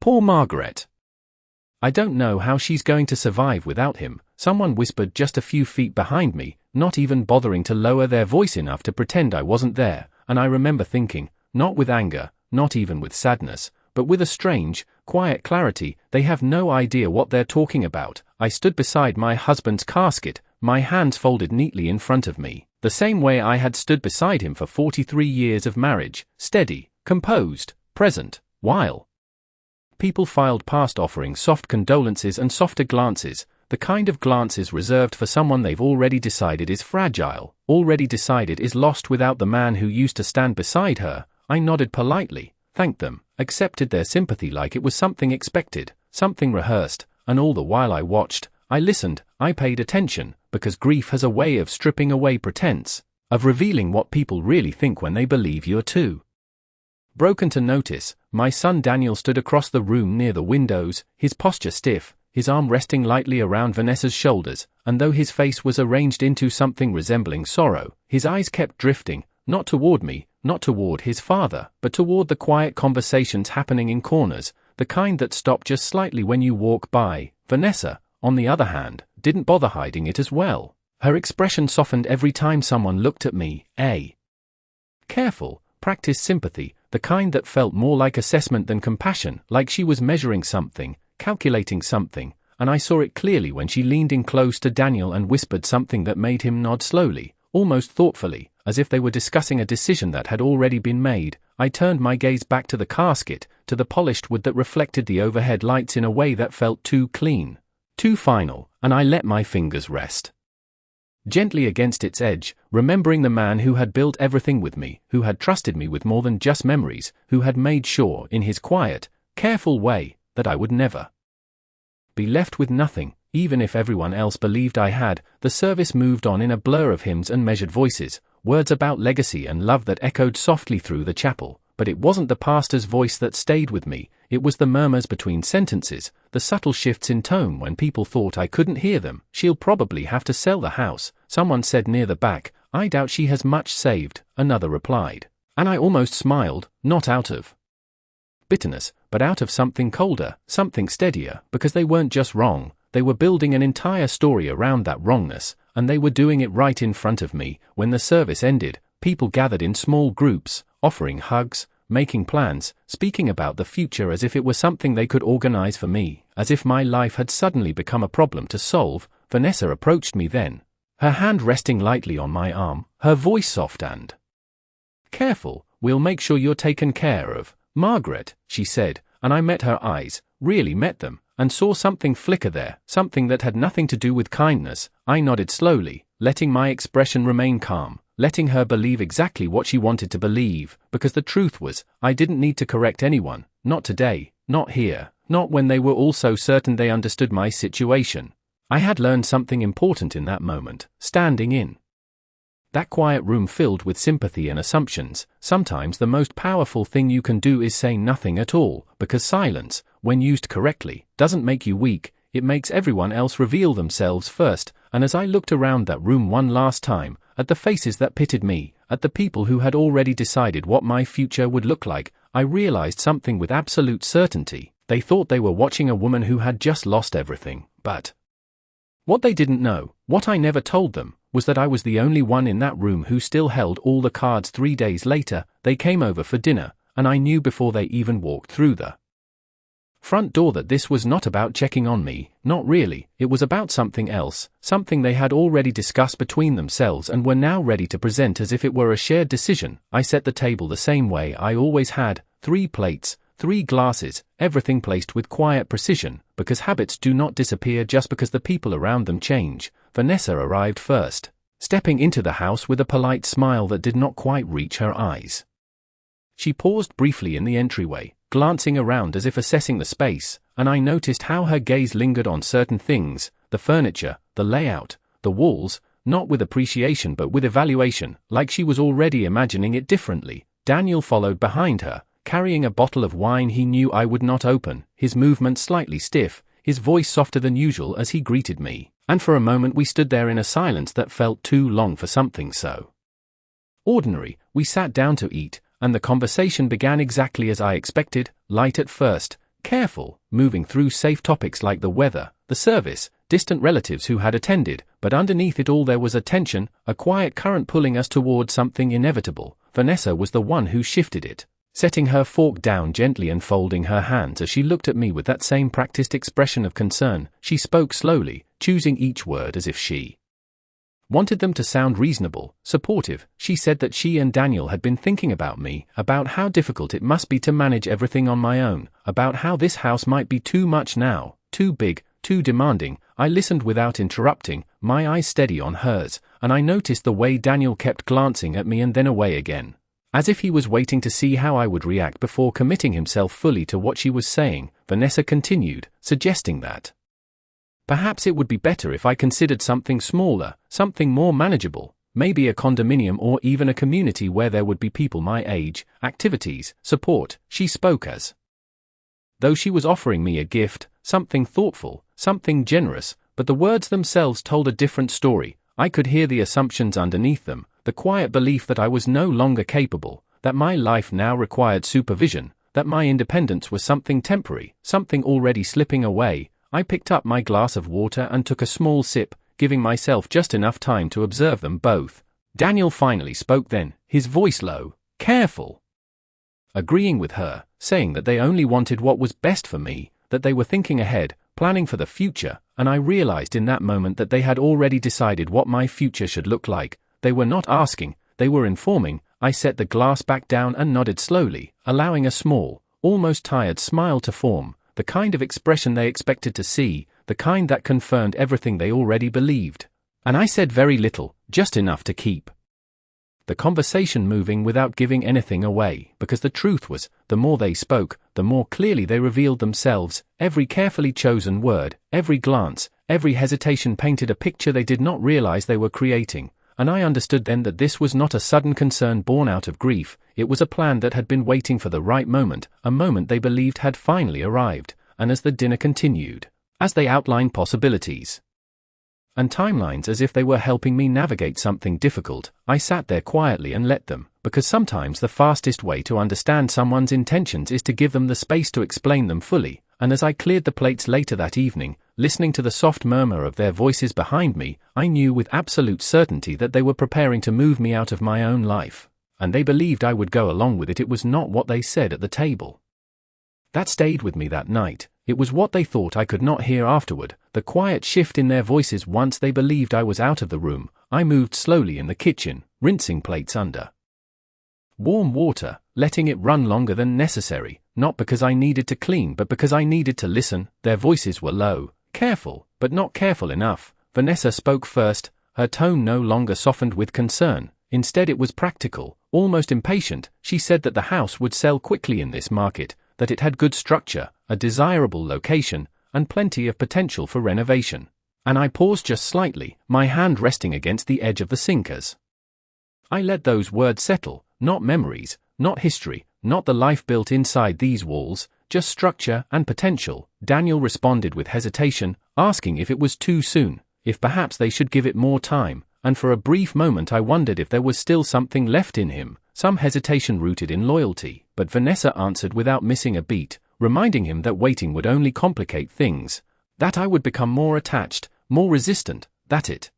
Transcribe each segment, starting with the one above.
Poor Margaret. I don't know how she's going to survive without him, someone whispered just a few feet behind me, not even bothering to lower their voice enough to pretend I wasn't there, and I remember thinking, not with anger, not even with sadness, but with a strange, quiet clarity, they have no idea what they're talking about. I stood beside my husband's casket, my hands folded neatly in front of me, the same way I had stood beside him for 43 years of marriage, steady, composed, present, while people filed past offering soft condolences and softer glances, the kind of glances reserved for someone they've already decided is fragile, already decided is lost without the man who used to stand beside her. I nodded politely, thanked them, accepted their sympathy like it was something expected, something rehearsed, and all the while I watched, I listened, I paid attention, because grief has a way of stripping away pretense, of revealing what people really think when they believe you're too broken to notice. My son Daniel stood across the room near the windows, his posture stiff, his arm resting lightly around Vanessa's shoulders, and though his face was arranged into something resembling sorrow, his eyes kept drifting, not toward me, not toward his father, but toward the quiet conversations happening in corners, the kind that stop just slightly when you walk by. Vanessa, on the other hand, didn't bother hiding it as well. Her expression softened every time someone looked at me, a careful, practiced sympathy, the kind that felt more like assessment than compassion, like she was measuring something, calculating something, and I saw it clearly when she leaned in close to Daniel and whispered something that made him nod slowly, almost thoughtfully, as if they were discussing a decision that had already been made. I turned my gaze back to the casket, to the polished wood that reflected the overhead lights in a way that felt too clean, too final, and I let my fingers rest gently against its edge, remembering the man who had built everything with me, who had trusted me with more than just memories, who had made sure, in his quiet, careful way, that I would never be left with nothing, even if everyone else believed I had. The service moved on in a blur of hymns and measured voices, words about legacy and love that echoed softly through the chapel, but it wasn't the pastor's voice that stayed with me, it was the murmurs between sentences, the subtle shifts in tone when people thought I couldn't hear them. She'll probably have to sell the house, someone said near the back. I doubt she has much saved, another replied. And I almost smiled, not out of bitterness, but out of something colder, something steadier, because they weren't just wrong, they were building an entire story around that wrongness, and they were doing it right in front of me. When the service ended, people gathered in small groups, offering hugs, making plans, speaking about the future as if it were something they could organize for me, as if my life had suddenly become a problem to solve. Vanessa approached me then, her hand resting lightly on my arm, her voice soft and careful. We'll make sure you're taken care of, Margaret, she said, and I met her eyes, really met them, and saw something flicker there, something that had nothing to do with kindness. I nodded slowly, letting my expression remain calm, letting her believe exactly what she wanted to believe, because the truth was, I didn't need to correct anyone, not today, not here, not when they were all so certain they understood my situation. I had learned something important in that moment, standing in that quiet room filled with sympathy and assumptions. Sometimes the most powerful thing you can do is say nothing at all, because silence, when used correctly, doesn't make you weak, it makes everyone else reveal themselves first. And as I looked around that room one last time, at the faces that pitted me, at the people who had already decided what my future would look like, I realized something with absolute certainty. They thought they were watching a woman who had just lost everything, but what they didn't know, what I never told them, was that I was the only one in that room who still held all the cards. 3 days later, they came over for dinner, and I knew before they even walked through the front door that this was not about checking on me, not really. It was about something else, something they had already discussed between themselves and were now ready to present as if it were a shared decision. I set the table the same way I always had, 3 plates, 3 glasses, everything placed with quiet precision, because habits do not disappear just because the people around them change. Vanessa arrived first, stepping into the house with a polite smile that did not quite reach her eyes. She paused briefly in the entryway, glancing around as if assessing the space, and I noticed how her gaze lingered on certain things, the furniture, the layout, the walls, not with appreciation but with evaluation, like she was already imagining it differently. Daniel followed behind her, carrying a bottle of wine he knew I would not open, his movement slightly stiff, his voice softer than usual as he greeted me, and for a moment we stood there in a silence that felt too long for something so ordinary. We sat down to eat, and the conversation began exactly as I expected, light at first, careful, moving through safe topics like the weather, the service, distant relatives who had attended, but underneath it all there was a tension, a quiet current pulling us toward something inevitable. Vanessa was the one who shifted it, setting her fork down gently and folding her hands as she looked at me with that same practiced expression of concern. She spoke slowly, choosing each word as if she wanted them to sound reasonable, supportive. She said that she and Daniel had been thinking about me, about how difficult it must be to manage everything on my own, about how this house might be too much now, too big, too demanding. I listened without interrupting, my eyes steady on hers, and I noticed the way Daniel kept glancing at me and then away again, as if he was waiting to see how I would react before committing himself fully to what she was saying. Vanessa continued, suggesting that perhaps it would be better if I considered something smaller, something more manageable, maybe a condominium or even a community where there would be people my age, activities, support. She spoke as though she was offering me a gift, something thoughtful, something generous, but the words themselves told a different story. I could hear the assumptions underneath them, the quiet belief that I was no longer capable, that my life now required supervision, that my independence was something temporary, something already slipping away. I picked up my glass of water and took a small sip, giving myself just enough time to observe them both. Daniel finally spoke then, his voice low, careful, agreeing with her, saying that they only wanted what was best for me, that they were thinking ahead, planning for the future, and I realized in that moment that they had already decided what my future should look like. They were not asking, they were informing. I set the glass back down and nodded slowly, allowing a small, almost tired smile to form, the kind of expression they expected to see, the kind that confirmed everything they already believed. And I said very little, just enough to keep the conversation moving without giving anything away, because the truth was, the more they spoke, the more clearly they revealed themselves. Every carefully chosen word, every glance, every hesitation painted a picture they did not realize they were creating, and I understood then that this was not a sudden concern born out of grief. It was a plan that had been waiting for the right moment, a moment they believed had finally arrived. And as the dinner continued, as they outlined possibilities and timelines as if they were helping me navigate something difficult, I sat there quietly and let them, because sometimes the fastest way to understand someone's intentions is to give them the space to explain them fully. And as I cleared the plates later that evening, listening to the soft murmur of their voices behind me, I knew with absolute certainty that they were preparing to move me out of my own life, and they believed I would go along with it. It was not what they said at the table that stayed with me that night. It was what they thought I could not hear afterward, the quiet shift in their voices once they believed I was out of the room. I moved slowly in the kitchen, rinsing plates under warm water, letting it run longer than necessary, not because I needed to clean but because I needed to listen. Their voices were low, careful, but not careful enough. Vanessa spoke first, her tone no longer softened with concern. Instead it was practical, almost impatient. She said that the house would sell quickly in this market, that it had good structure, a desirable location, and plenty of potential for renovation. And I paused just slightly, my hand resting against the edge of the sink as I let those words settle. Not memories, not history, not the life built inside these walls, just structure and potential. Daniel responded with hesitation, asking if it was too soon, if perhaps they should give it more time, and for a brief moment I wondered if there was still something left in him, some hesitation rooted in loyalty. But Vanessa answered without missing a beat, reminding him that waiting would only complicate things, that I would become more attached, more resistant, that it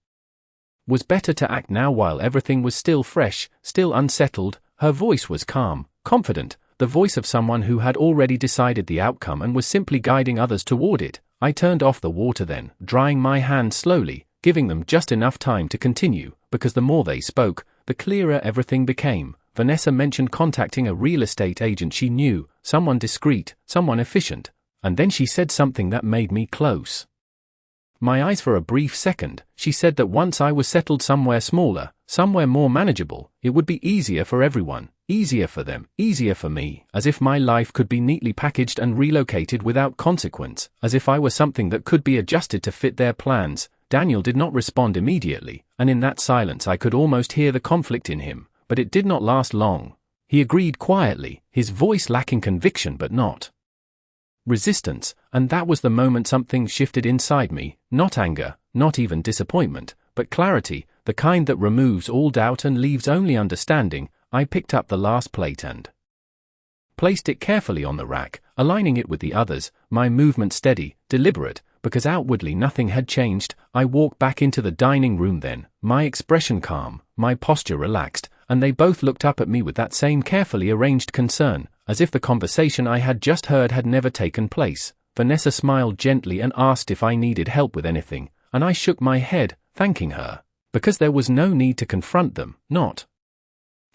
was better to act now while everything was still fresh, still unsettled. Her voice was calm, confident, the voice of someone who had already decided the outcome and was simply guiding others toward it. I turned off the water then, drying my hands slowly, giving them just enough time to continue, because the more they spoke, the clearer everything became. Vanessa mentioned contacting a real estate agent she knew, someone discreet, someone efficient, and then she said something that made me close my eyes for a brief second. She said that once I was settled somewhere smaller, somewhere more manageable, it would be easier for everyone, easier for them, easier for me, as if my life could be neatly packaged and relocated without consequence, as if I were something that could be adjusted to fit their plans. Daniel did not respond immediately, and in that silence I could almost hear the conflict in him, but it did not last long. He agreed quietly, his voice lacking conviction but not resistance, and that was the moment something shifted inside me, not anger, not even disappointment, but clarity, the kind that removes all doubt and leaves only understanding. I picked up the last plate and placed it carefully on the rack, aligning it with the others, my movement steady, deliberate, because outwardly nothing had changed. I walked back into the dining room then, my expression calm, my posture relaxed, and they both looked up at me with that same carefully arranged concern, as if the conversation I had just heard had never taken place. Vanessa smiled gently and asked if I needed help with anything, and I shook my head, thanking her, because there was no need to confront them, not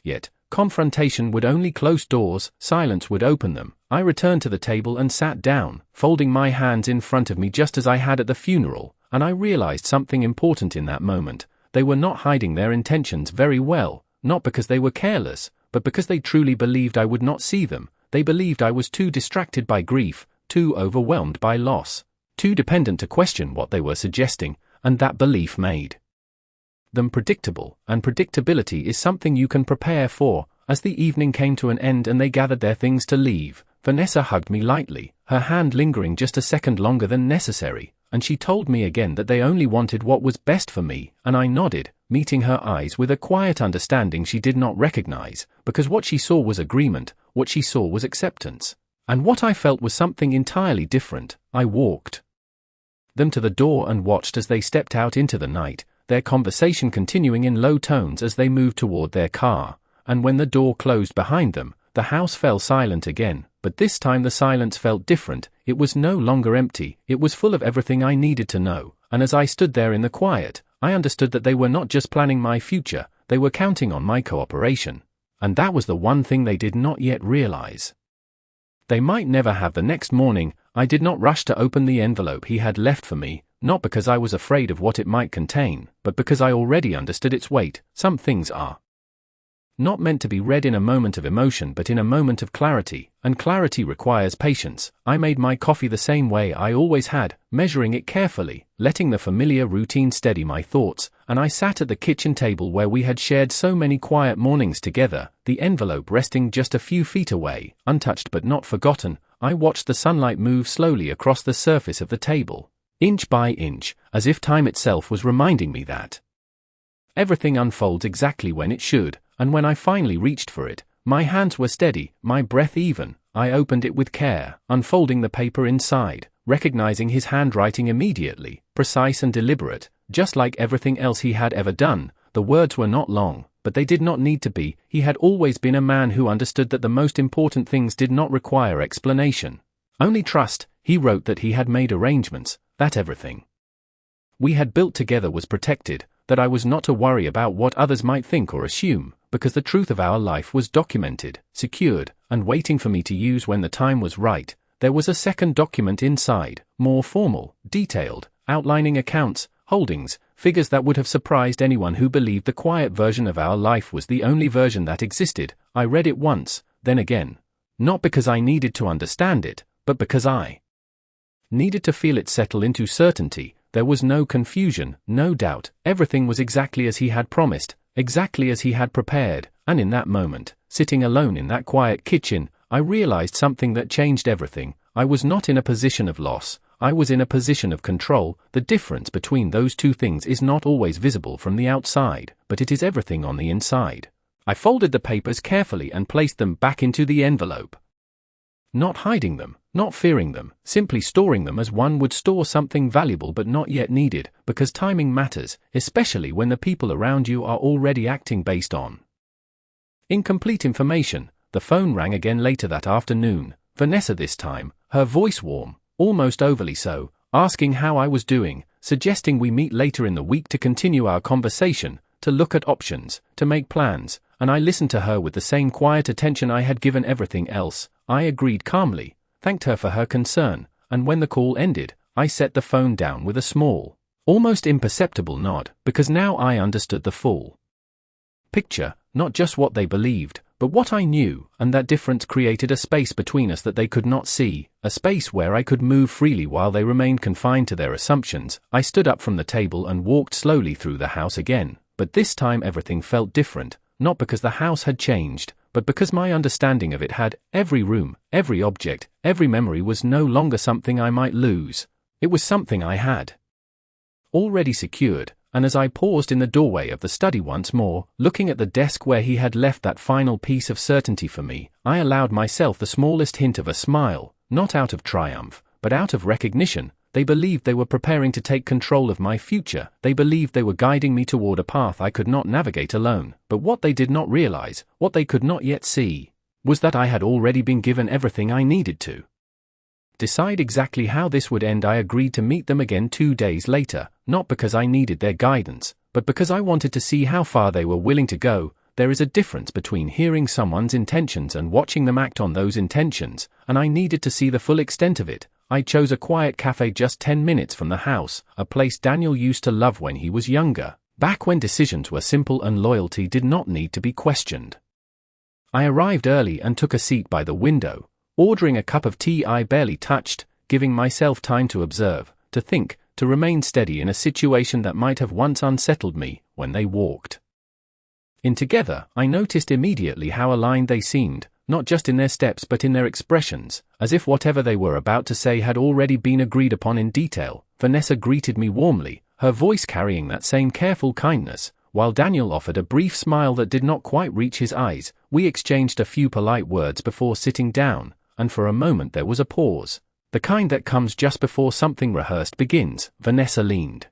yet. Confrontation would only close doors, silence would open them. I returned to the table and sat down, folding my hands in front of me just as I had at the funeral, and I realized something important in that moment. They were not hiding their intentions very well, not because they were careless, but because they truly believed I would not see them. They believed I was too distracted by grief, too overwhelmed by loss, too dependent to question what they were suggesting, and that belief made them predictable, and predictability is something you can prepare for. As the evening came to an end and they gathered their things to leave, Vanessa hugged me lightly, her hand lingering just a second longer than necessary, and she told me again that they only wanted what was best for me, and I nodded, meeting her eyes with a quiet understanding she did not recognize, because what she saw was agreement, what she saw was acceptance, and what I felt was something entirely different. I walked them to the door and watched as they stepped out into the night, their conversation continuing in low tones as they moved toward their car, and when the door closed behind them, the house fell silent again, but this time the silence felt different. It was no longer empty, it was full of everything I needed to know, and as I stood there in the quiet, I understood that they were not just planning my future, they were counting on my cooperation. And that was the one thing they did not yet realize. They might never have. The next morning, I did not rush to open the envelope he had left for me, not because I was afraid of what it might contain, but because I already understood its weight. Some things are not meant to be read in a moment of emotion but in a moment of clarity, and clarity requires patience. I made my coffee the same way I always had, measuring it carefully, letting the familiar routine steady my thoughts, and I sat at the kitchen table where we had shared so many quiet mornings together, the envelope resting just a few feet away, untouched but not forgotten. I watched the sunlight move slowly across the surface of the table, inch by inch, as if time itself was reminding me that everything unfolds exactly when it should. And when I finally reached for it, my hands were steady, my breath even. I opened it with care, unfolding the paper inside, recognizing his handwriting immediately, precise and deliberate, just like everything else he had ever done. The words were not long, but they did not need to be. He had always been a man who understood that the most important things did not require explanation, only trust. He wrote that he had made arrangements, that everything we had built together was protected, that I was not to worry about what others might think or assume, because the truth of our life was documented, secured, and waiting for me to use when the time was right. There was a second document inside, more formal, detailed, outlining accounts, holdings, figures that would have surprised anyone who believed the quiet version of our life was the only version that existed. I read it once, then again. Not because I needed to understand it, but because I needed to feel it settle into certainty. There was no confusion, no doubt. Everything was exactly as he had promised, exactly as he had prepared, and in that moment, sitting alone in that quiet kitchen, I realized something that changed everything. I was not in a position of loss, I was in a position of control. The difference between those two things is not always visible from the outside, but it is everything on the inside. I folded the papers carefully and placed them back into the envelope. Not hiding them, not fearing them, simply storing them as one would store something valuable but not yet needed, because timing matters, especially when the people around you are already acting based on incomplete information. The phone rang again later that afternoon, Vanessa this time, her voice warm, almost overly so, asking how I was doing, suggesting we meet later in the week to continue our conversation, to look at options, to make plans, and I listened to her with the same quiet attention I had given everything else. I agreed calmly, thanked her for her concern, and when the call ended, I set the phone down with a small, almost imperceptible nod, because now I understood the full picture, not just what they believed, but what I knew, and that difference created a space between us that they could not see, a space where I could move freely while they remained confined to their assumptions. I stood up from the table and walked slowly through the house again, but this time everything felt different, not because the house had changed, but because my understanding of it had. Every room, every object, every memory was no longer something I might lose. It was something I had already secured, and as I paused in the doorway of the study once more, looking at the desk where he had left that final piece of certainty for me, I allowed myself the smallest hint of a smile, not out of triumph, but out of recognition. They believed they were preparing to take control of my future. They believed they were guiding me toward a path I could not navigate alone. But what they did not realize, what they could not yet see, was that I had already been given everything I needed to decide exactly how this would end. I agreed to meet them again 2 days later, not because I needed their guidance, but because I wanted to see how far they were willing to go. There is a difference between hearing someone's intentions and watching them act on those intentions, and I needed to see the full extent of it. I chose a quiet cafe just 10 minutes from the house, a place Daniel used to love when he was younger, back when decisions were simple and loyalty did not need to be questioned. I arrived early and took a seat by the window, ordering a cup of tea I barely touched, giving myself time to observe, to think, to remain steady in a situation that might have once unsettled me. When they walked in together, I noticed immediately how aligned they seemed, not just in their steps but in their expressions, as if whatever they were about to say had already been agreed upon in detail. Vanessa greeted me warmly, her voice carrying that same careful kindness, while Daniel offered a brief smile that did not quite reach his eyes. We exchanged a few polite words before sitting down, and for a moment there was a pause, the kind that comes just before something rehearsed begins. Vanessa leaned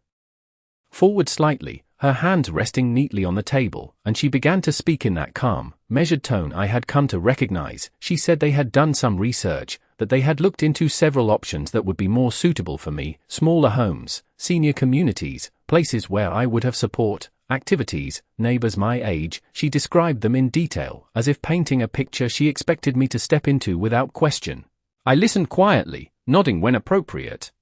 forward slightly, her hands resting neatly on the table, and she began to speak in that calm, measured tone I had come to recognize. She said they had done some research, that they had looked into several options that would be more suitable for me: smaller homes, senior communities, places where I would have support, activities, neighbors my age. She described them in detail, as if painting a picture she expected me to step into without question. I listened quietly, nodding when appropriate,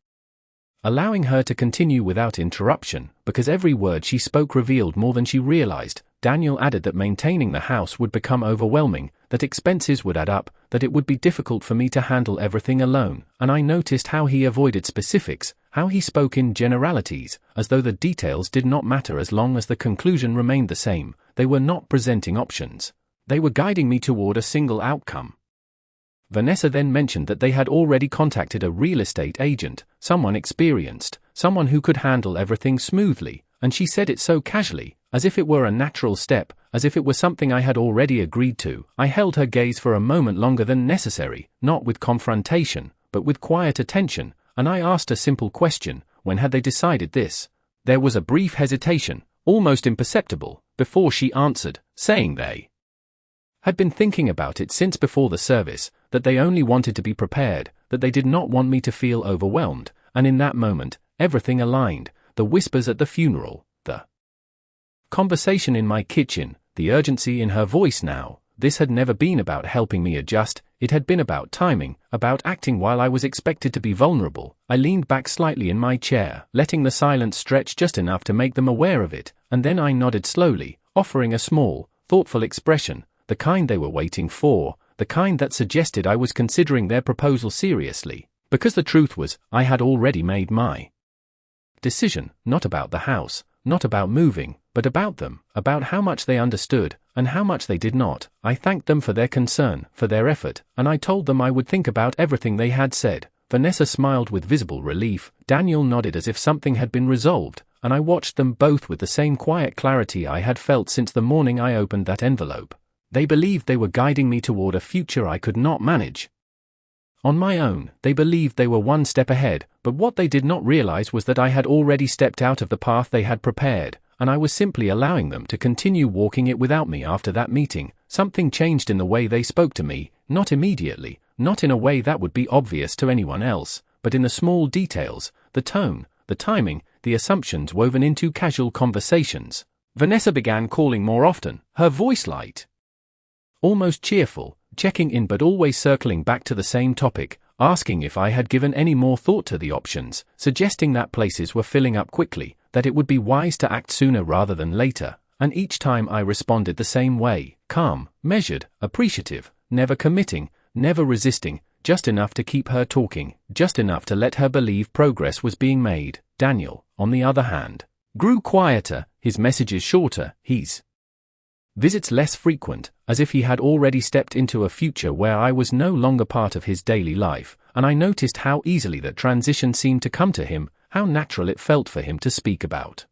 allowing her to continue without interruption, because every word she spoke revealed more than she realized. Daniel added that maintaining the house would become overwhelming, that expenses would add up, that it would be difficult for me to handle everything alone, and I noticed how he avoided specifics, how he spoke in generalities, as though the details did not matter as long as the conclusion remained the same. They were not presenting options. They were guiding me toward a single outcome. Vanessa then mentioned that they had already contacted a real estate agent, someone experienced, someone who could handle everything smoothly, and she said it so casually, as if it were a natural step, as if it were something I had already agreed to. I held her gaze for a moment longer than necessary, not with confrontation, but with quiet attention, and I asked a simple question: when had they decided this? There was a brief hesitation, almost imperceptible, before she answered, saying they had been thinking about it since before the service, that they only wanted to be prepared, that they did not want me to feel overwhelmed, and in that moment, everything aligned. The whispers at the funeral, the conversation in my kitchen, the urgency in her voice now. This had never been about helping me adjust, it had been about timing, about acting while I was expected to be vulnerable. I leaned back slightly in my chair, letting the silence stretch just enough to make them aware of it, and then I nodded slowly, offering a small, thoughtful expression, the kind they were waiting for, the kind that suggested I was considering their proposal seriously, because the truth was, I had already made my decision, not about the house, not about moving, but about them, about how much they understood, and how much they did not. I thanked them for their concern, for their effort, and I told them I would think about everything they had said. Vanessa smiled with visible relief, Daniel nodded as if something had been resolved, and I watched them both with the same quiet clarity I had felt since the morning I opened that envelope. They believed they were guiding me toward a future I could not manage on my own. They believed they were one step ahead, but what they did not realize was that I had already stepped out of the path they had prepared, and I was simply allowing them to continue walking it without me. After that meeting, something changed in the way they spoke to me, not immediately, not in a way that would be obvious to anyone else, but in the small details, the tone, the timing, the assumptions woven into casual conversations. Vanessa began calling more often, her voice light, almost cheerful, checking in but always circling back to the same topic, asking if I had given any more thought to the options, suggesting that places were filling up quickly, that it would be wise to act sooner rather than later, and each time I responded the same way, calm, measured, appreciative, never committing, never resisting, just enough to keep her talking, just enough to let her believe progress was being made. Daniel, on the other hand, grew quieter, his messages shorter, his visits less frequent, as if he had already stepped into a future where I was no longer part of his daily life, and I noticed how easily that transition seemed to come to him, how natural it felt for him to speak about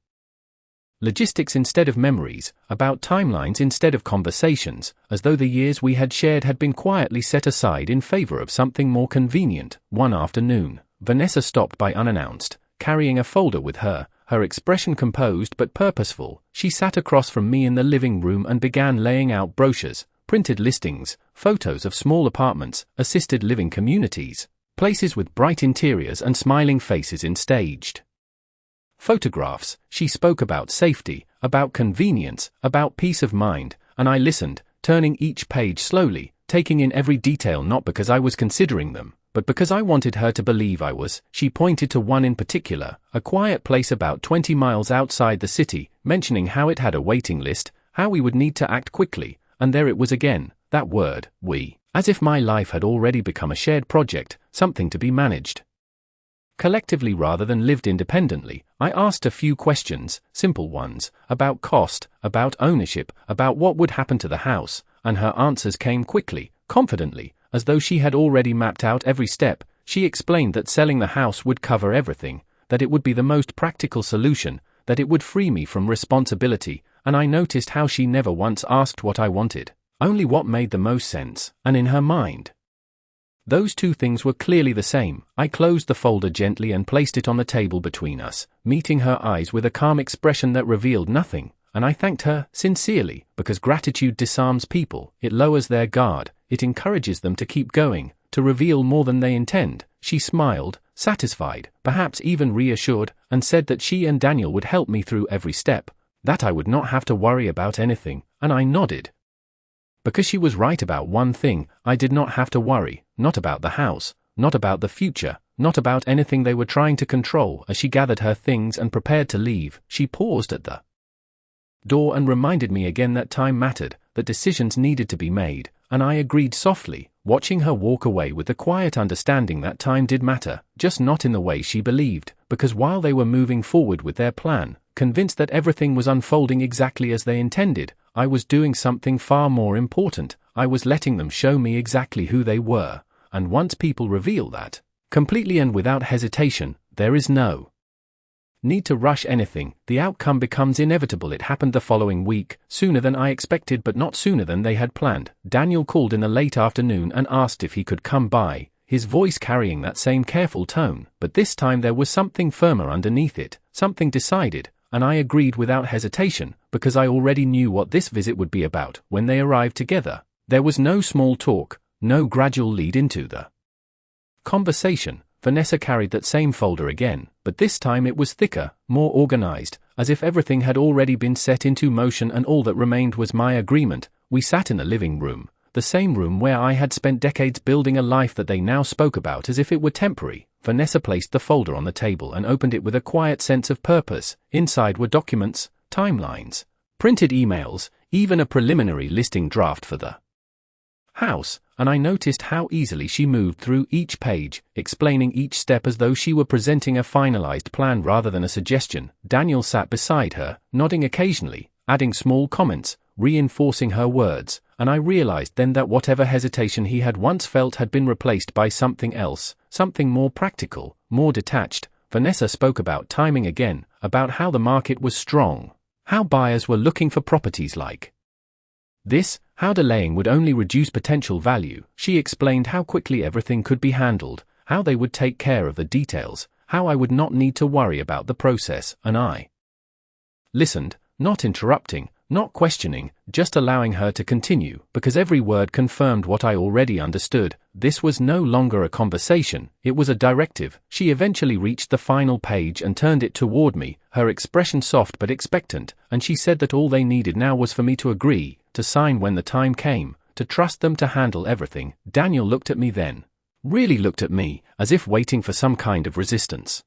logistics instead of memories, about timelines instead of conversations, as though the years we had shared had been quietly set aside in favor of something more convenient. One afternoon, Vanessa stopped by unannounced, carrying a folder with her, her expression composed but purposeful. She sat across from me in the living room and began laying out brochures, printed listings, photos of small apartments, assisted living communities, places with bright interiors and smiling faces in staged photographs. She spoke about safety, about convenience, about peace of mind, and I listened, turning each page slowly, taking in every detail not because I was considering them, but because I wanted her to believe I was. She pointed to one in particular, a quiet place about 20 miles outside the city, mentioning how it had a waiting list, how we would need to act quickly, and there it was again, that word, we, as if my life had already become a shared project, something to be managed collectively rather than lived independently. I asked a few questions, simple ones, about cost, about ownership, about what would happen to the house, and her answers came quickly, confidently, as though she had already mapped out every step. She explained that selling the house would cover everything, that it would be the most practical solution, that it would free me from responsibility, and I noticed how she never once asked what I wanted, only what made the most sense, and in her mind, those two things were clearly the same. I closed the folder gently and placed it on the table between us, meeting her eyes with a calm expression that revealed nothing, and I thanked her, sincerely, because gratitude disarms people, it lowers their guard, it encourages them to keep going, to reveal more than they intend. She smiled, satisfied, perhaps even reassured, and said that she and Daniel would help me through every step, that I would not have to worry about anything, and I nodded. Because she was right about one thing, I did not have to worry, not about the house, not about the future, not about anything they were trying to control. As she gathered her things and prepared to leave, she paused at the door and reminded me again that time mattered, that decisions needed to be made, and I agreed softly, watching her walk away with the quiet understanding that time did matter, just not in the way she believed, because while they were moving forward with their plan, convinced that everything was unfolding exactly as they intended, I was doing something far more important. I was letting them show me exactly who they were, and once people reveal that, completely and without hesitation, there is no need to rush anything. The outcome becomes inevitable. It happened the following week, sooner than I expected but not sooner than they had planned. Daniel called in the late afternoon and asked if he could come by, his voice carrying that same careful tone, but this time there was something firmer underneath it, something decided, and I agreed without hesitation, because I already knew what this visit would be about. When they arrived together, there was no small talk, no gradual lead into the conversation. Vanessa carried that same folder again, but this time it was thicker, more organized, as if everything had already been set into motion and all that remained was my agreement. We sat in the living room, the same room where I had spent decades building a life that they now spoke about as if it were temporary. Vanessa placed the folder on the table and opened it with a quiet sense of purpose. Inside were documents, timelines, printed emails, even a preliminary listing draft for the house, and I noticed how easily she moved through each page, explaining each step as though she were presenting a finalized plan rather than a suggestion. Daniel sat beside her, nodding occasionally, adding small comments, reinforcing her words, and I realized then that whatever hesitation he had once felt had been replaced by something else, something more practical, more detached. Vanessa spoke about timing again, about how the market was strong, how buyers were looking for properties like this, how delaying would only reduce potential value. She explained how quickly everything could be handled, how they would take care of the details, how I would not need to worry about the process, and I listened, not interrupting, not questioning, just allowing her to continue, because every word confirmed what I already understood. This was no longer a conversation, it was a directive. She eventually reached the final page and turned it toward me, her expression soft but expectant, and she said that all they needed now was for me to agree, to sign when the time came, to trust them to handle everything. Daniel looked at me then, really looked at me, as if waiting for some kind of resistance,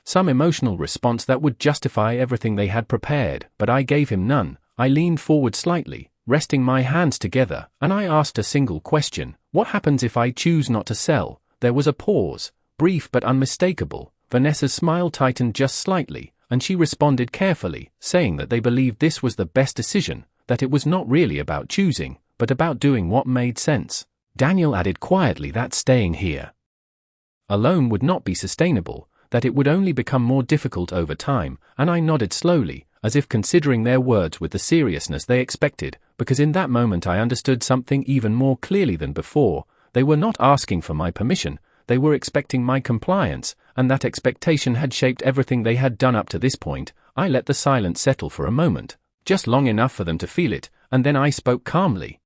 some emotional response that would justify everything they had prepared, but I gave him none. I leaned forward slightly, resting my hands together, and I asked a single question: what happens if I choose not to sell? There was a pause, brief but unmistakable. Vanessa's smile tightened just slightly, and she responded carefully, saying that they believed this was the best decision, that it was not really about choosing, but about doing what made sense. Daniel added quietly that staying here alone would not be sustainable, that it would only become more difficult over time, and I nodded slowly, as if considering their words with the seriousness they expected, because in that moment I understood something even more clearly than before. They were not asking for my permission, they were expecting my compliance, and that expectation had shaped everything they had done up to this point. I let the silence settle for a moment, just long enough for them to feel it, and then I spoke calmly,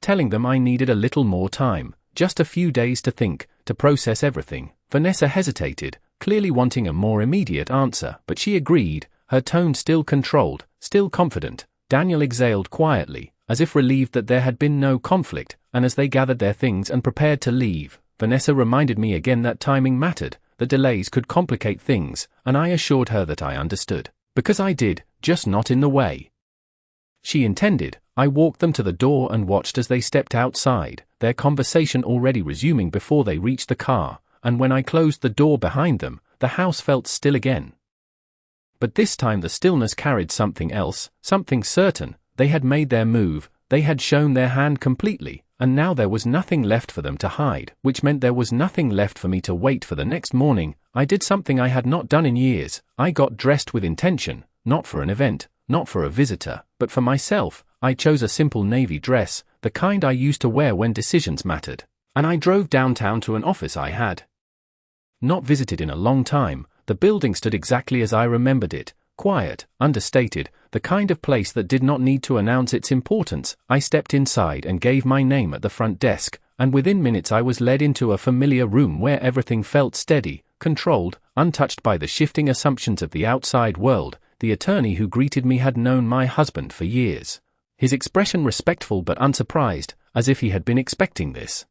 telling them I needed a little more time, just a few days to think, to process everything. Vanessa hesitated, clearly wanting a more immediate answer, but she agreed, her tone still controlled, still confident. Daniel exhaled quietly, as if relieved that there had been no conflict, and as they gathered their things and prepared to leave, Vanessa reminded me again that timing mattered, that delays could complicate things, and I assured her that I understood. Because I did, just not in the way she intended. I walked them to the door and watched as they stepped outside, their conversation already resuming before they reached the car, and when I closed the door behind them, the house felt still again. But this time the stillness carried something else, something certain. They had made their move, they had shown their hand completely, and now there was nothing left for them to hide, which meant there was nothing left for me to wait for the next morning. I did something I had not done in years. I got dressed with intention, not for an event, not for a visitor, but for myself. I chose a simple navy dress, the kind I used to wear when decisions mattered, and I drove downtown to an office I had not visited in a long time. The building stood exactly as I remembered it, quiet, understated, the kind of place that did not need to announce its importance. I stepped inside and gave my name at the front desk, and within minutes I was led into a familiar room where everything felt steady, controlled, untouched by the shifting assumptions of the outside world. The attorney who greeted me had known my husband for years, his expression respectful but unsurprised, as if he had been expecting this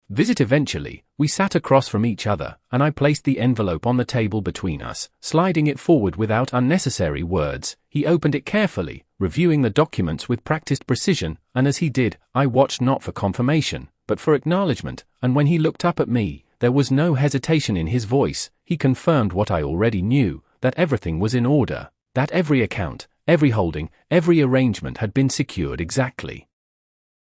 visit. Eventually, we sat across from each other, and I placed the envelope on the table between us, sliding it forward without unnecessary words. He opened it carefully, reviewing the documents with practiced precision, and as he did, I watched not for confirmation, but for acknowledgement, and when he looked up at me, there was no hesitation in his voice. He confirmed what I already knew, that everything was in order, that every account, every holding, every arrangement had been secured exactly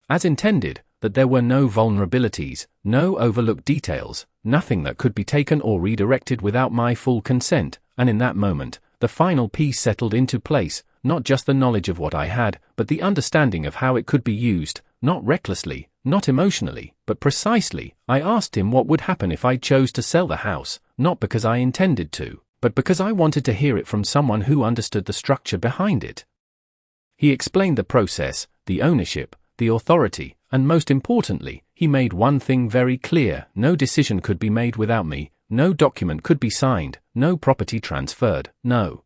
as intended, that there were no vulnerabilities, no overlooked details, nothing that could be taken or redirected without my full consent. And in that moment, the final piece settled into place, not just the knowledge of what I had, but the understanding of how it could be used, not recklessly, not emotionally, but precisely. I asked him what would happen if I chose to sell the house, not because I intended to, but because I wanted to hear it from someone who understood the structure behind it. He explained the process, the ownership, the authority, and most importantly, he made one thing very clear: no decision could be made without me, no document could be signed, no property transferred, no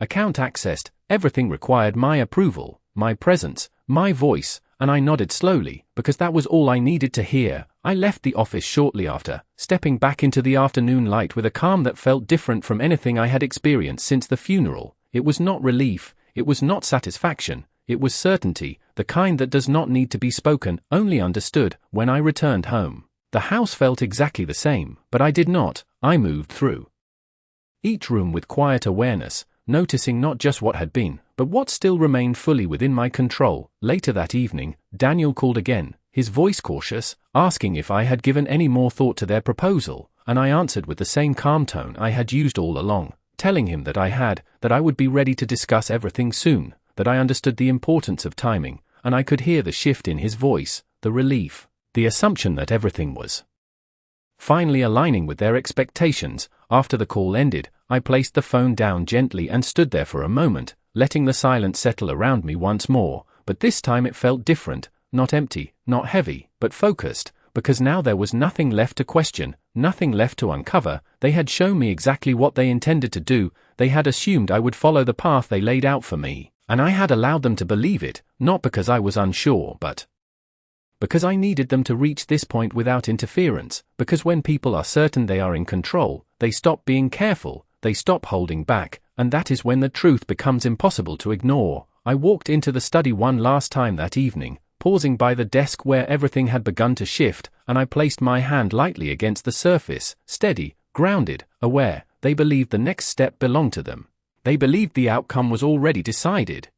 account accessed. Everything required my approval, my presence, my voice, and I nodded slowly, because that was all I needed to hear. I left the office shortly after, stepping back into the afternoon light with a calm that felt different from anything I had experienced since the funeral. It was not relief, it was not satisfaction, it was certainty, the kind that does not need to be spoken, only understood. When I returned home, the house felt exactly the same, but I did not. I moved through each room with quiet awareness, noticing not just what had been, but what still remained fully within my control. Later that evening, Daniel called again, his voice cautious, asking if I had given any more thought to their proposal, and I answered with the same calm tone I had used all along, telling him that I had, that I would be ready to discuss everything soon, that I understood the importance of timing, and I could hear the shift in his voice, the relief, the assumption that everything was finally aligning with their expectations. After the call ended, I placed the phone down gently and stood there for a moment, letting the silence settle around me once more, but this time it felt different, not empty, not heavy, but focused, because now there was nothing left to question, nothing left to uncover. They had shown me exactly what they intended to do. They had assumed I would follow the path they laid out for me, and I had allowed them to believe it, not because I was unsure, but because I needed them to reach this point without interference. Because when people are certain they are in control, they stop being careful, they stop holding back, and that is when the truth becomes impossible to ignore. I walked into the study one last time that evening, pausing by the desk where everything had begun to shift, and I placed my hand lightly against the surface, steady, grounded, aware. They believed the next step belonged to them. They believed the outcome was already decided.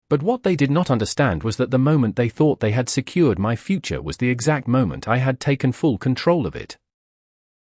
But what they did not understand was that the moment they thought they had secured my future was the exact moment I had taken full control of it.